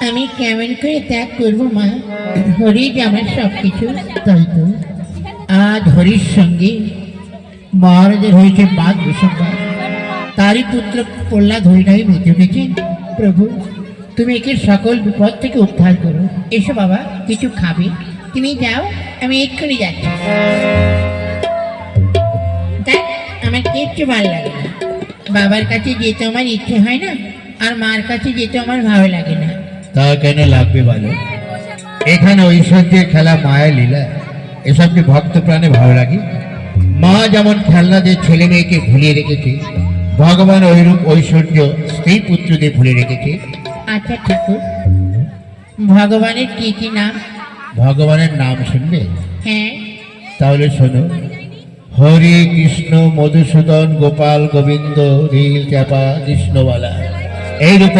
আমি কেমন করে ত্যাগ করবো মা? হরি যে আমার সব কিছু। তাই তো আজ হরির সঙ্গে মহারাজের হয়েছে বাদ বিসম্বাদ। তারই পুত্র প্রহ্লাদ হরিণাই বেঁচে উঠেছে। প্রভু, তুমি একে সকল বিপদ থেকে উদ্ধার করো। এসো বাবা, কিছু খাবে? তুমি যাও, আমি এক্ষুনি যাচ্ছি। দেখ, আমার কিচ্ছু ভালো লাগে না। বাবার কাছে যেতে আমার ইচ্ছে হয় না, আর মার কাছে যেতে আমার ভালো লাগে না। তা কেন লাগবে বলো? এখানে ঐশ্বর্যের খেলা, মায়া লীলা, এসব কি ভক্ত প্রাণে ভালো লাগে? মা যেমন খেলনা দিয়ে ছেলে মেয়েকে ভুলিয়ে রেখেছে, ভগবান ওইরূপ ঐশ্বর্য স্ত্রী পুত্রদের ভুলে রেখেছে। আচ্ছা ঠাকুর, ভগবানের কি কি নাম? ভগবানের নাম শুনবে? হ্যাঁ। তাহলে শোনো, হরে কৃষ্ণ মধুসূদন গোপাল গোবিন্দ নীল চাপা কৃষ্ণবালা, এই রূপে